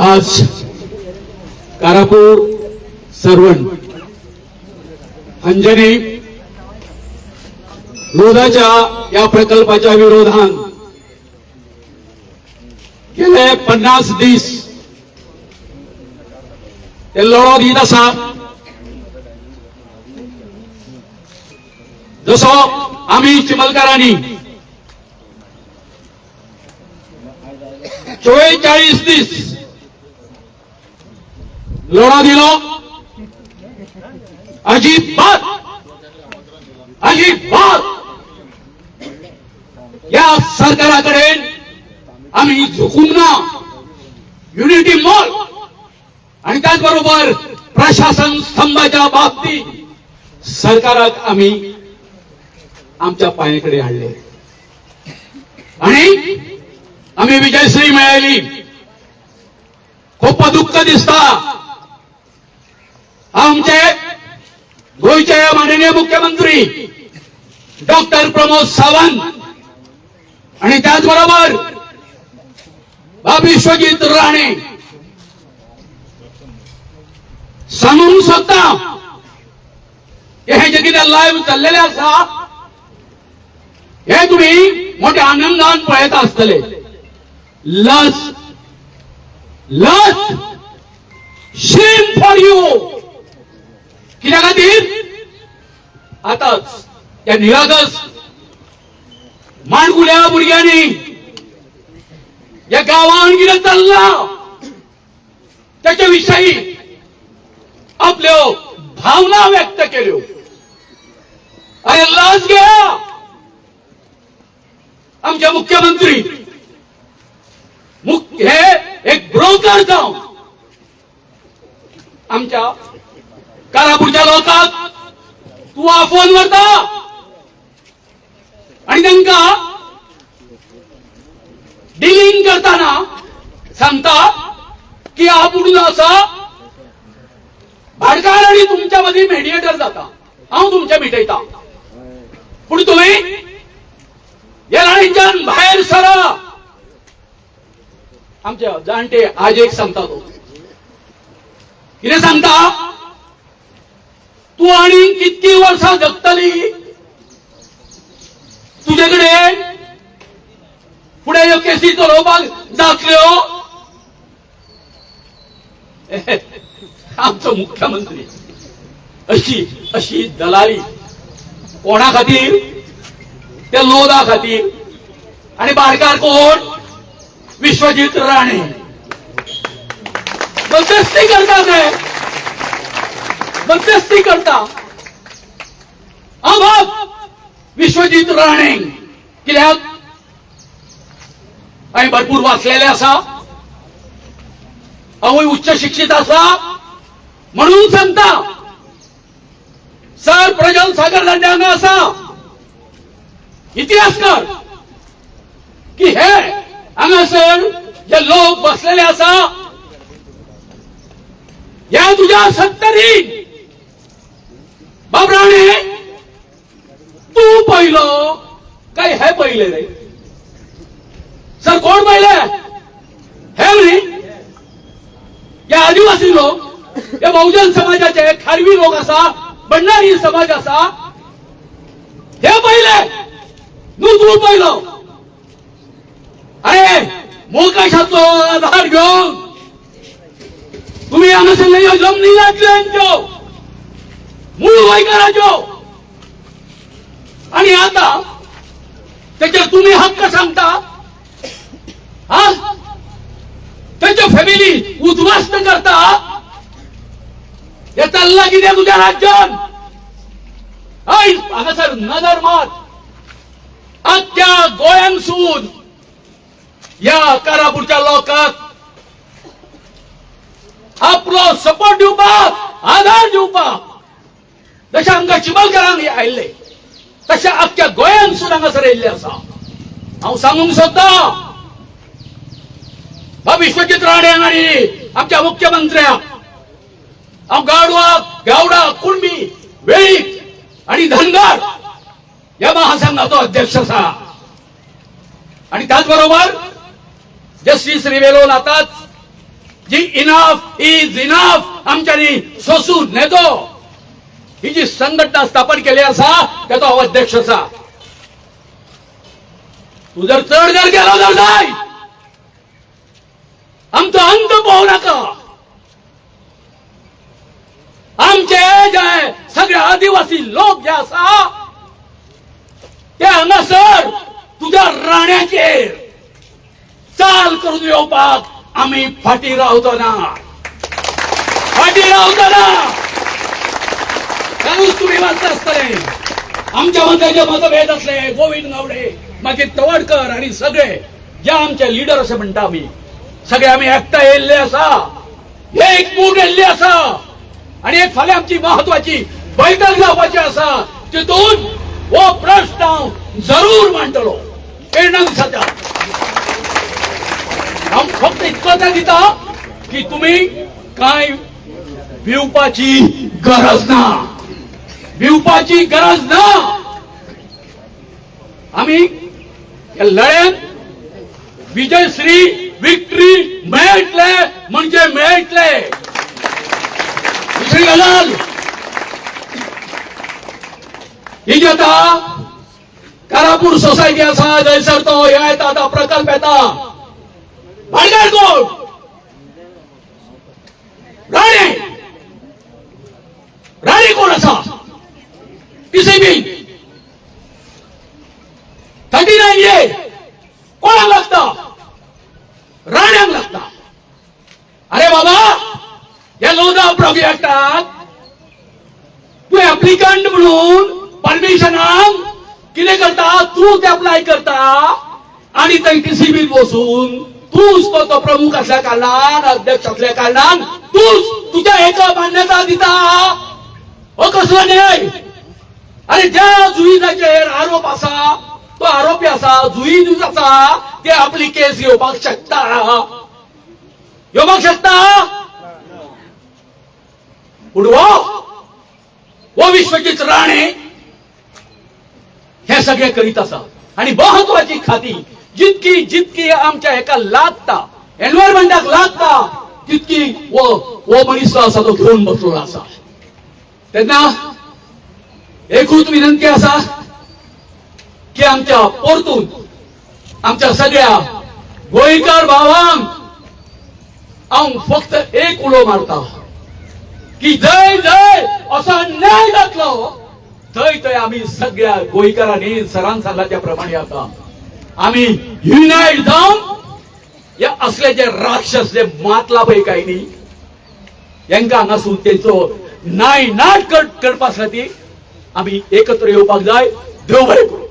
आज कारापूर सरवण अंजनी रोधाच्या या प्रकल्पाच्या विरोधात गेले 50 दीस ते लढो दीत आसा. जसो आम्ही चिमलकारांनी 44 दीस लढा दिलो, अजिबात या सरकाराकडे आम्ही झुकून ना. युनिटी मॉल आणि त्याचबरोबर प्रशासन स्तंभाच्या बाबतीत सरकाराक आम्ही आमच्या पायाकडे आणले आणि आम्ही विजयश्री मिळाली. खूप दुःख दिसता. आमचे गोयचे माननीय मुख्यमंत्री डॉक्टर प्रमोद सावंत आणि त्याचबरोबर विश्वजित राणे सांगून सुद्धा हे जे कितें लाईव्ह चाललेले आसा हे तुम्ही मोठ्या आनंदान पळयत आसतले. लस शेम फॉर यू. कित्या खातीर आताच त्या निरागस माणकुल्या भुरग्यांनी या गावान कितें चल्ला त्याच्या विषयी आपल्यो भावना व्यक्त केल्यो. अरे लस घ्या. आमचे मुख्यमंत्री हे एक ब्रोकर जावन आमच्या कारापूरच्या लोकांक तू फोन करता आणि तांकां डिलिंग करताना सांगता की आपुण असा भाडकार आणि तुमच्या मध्ये मेडिएटर जाता, हांव तुमचे मिटयता, पूण तुम्ही या राणीच्यान भायर सरा. आमच्या जाणटे आज एक सांगता तो कितें सांगता, तू आणि कितकी वर्सां जगतली, तुजे कडेन फुडें ह्यो केसी चलोवपाक जातल्यो. आमचो मुख्यमंत्री अशी दलाली कोणा खातीर, त्या लोदा खातीर. आणि भाडकार कोण, विश्वजित राणे. मध्यस्थी करता ते, मध्यस्थी करता. अब विश्वजित राणे कित्याक हांवें भरपूर वाचलेले आसा, हांवूय उच्च शिक्षीत आसा म्हणून सांगता. सर प्रज्वल सागर दांडे हांगा आसा इतिहासकार की हे हांगासर जे लोक बसलेले आसा या तुझ्या सत्तरीन बाबराणे तू पहिलो काय हे पहिले रे. सर कोण पहिले हे म्हणे या आदिवासी लोक, या बहुजन समाजाचे खारवी लोक आसा, बंडारी समाज आसा, हे पहिले न्हू तू पहिलो. अरे मोकाशाचो आधार घेऊन तुम्ही हांगासरले ह्यो जमनी घातल्यांच्यो, मूळ गोंयकाराच्यो, आणि आता त्याचे तुम्ही हक्क सांगता. हा त्याच्या फॅमिली उद्ध्वस्त करता. हे चालला कितें तुझ्या राज्यात. हांगासर नदर मात. अख्ख्या गोंयांसून या कारापूरच्या लोकांक आपलो सपोर्ट दिवपाक, आधार दिवपाक जशें आमकां चिमलकारांक आयिल्ले तशें अख्ख्या गोंयांसून हांगासर येयल्ले आसा. हांव सांगूंक सोदतां विश्वजित राणे आणि आमच्या मुख्यमंत्र्याक, हांव गावडा कुणबी वेळीक आणि धनगर या महासंघाचो अध्यक्ष आसा. आणि त्याचबरोबर जस्टिस रिवेलो आताच जी इनफ इज इनफ आमच्यानी सोसून नेतो ही जी संघटना स्थापन केली असा त्याचा हो अध्यक्ष असा. तू जर चढ जर गेलो तर जाय आमचा अंत पाहू नका. आमचे जे सगळे आदिवासी लोक जे असा ते हांगासर तुझ्या राण्याचेर चाल करून येवपाक आम्ही फाटी रावतो ना, फाटी रावतो ना. कालूच तुम्ही वाचता असतले आमच्या मध्ये जे मतभेद असले गोविंद गावडे मागीर तवडकर आणि सगळे जे आमचे लिडर असे म्हणटा आम्ही सगळे आम्ही एकटा येयल्ले असा, एकमूट येयल्ले असा आणि एक फाल्यां आमची महत्वाची बैठक जावपाची असा तितून हो प्रश्न हांव जरूर मांडटलो. येणा दिसाच्या हांव फक्त इतकोच दिता की तुम्ही काय भिवपाची गरज ना, भिवपाची गरज ना. आम्ही या लढ्यात विजयश्री विक्ट्री मेळटले म्हणजे मेळटले. दुसरी गजाल ही जी आता कारापूर सोसायटी असा जयसर तो येता आता प्रकल्प येता भाडगार कोण राणे राणे कोण असा टीसीबी 39 ए कोणाक लागता राण्यांक लागता. अरे बाबा या लोधा प्रोजेक्टात तू ऍप्लिकंट म्हणून परमिशनाक कितें करता तूच अप्लाय करता आणि थंय टीसीबीत बसून तूच तो प्रमुख असल्या कारणान अध्यक्ष असल्या कारणान तूच तुझ्या एका मान्यता दिता. हो कसला न्याय. अरे ज्या जुईदाचेर आरोप असा तो आरोपी असा जुईद असा ते आपली केस घेवपाक शकता, घेवपाक शकता. पूण वो विश्वजीत राणे हे सगळे करीत असा आणि महत्वाची खाती जितकी जितकी आमच्या एका लागता एन्व्हायरमेंटाक लागता तितकी वो मनीस असा तो घेऊन बसलो असा. तेन्ना एकूच विनंती असा की आमच्या परतून आमच्या सगळ्या गोंयकार भावांक हांव फक्त एक उलो मारता की जय जय असा न्याय जातलो थंय थंय आम्ही सगळ्या गोंयकारांनी सरान सांगला त्या प्रमाणे आता आम्ही युनायट जावन या असले जे राक्षस जे मातला पळय काय न्ही यांका हांगासून तेंचो नायनाट करपासाठी आम्ही एकत्र येवपाक जाय. देव बरें करूं.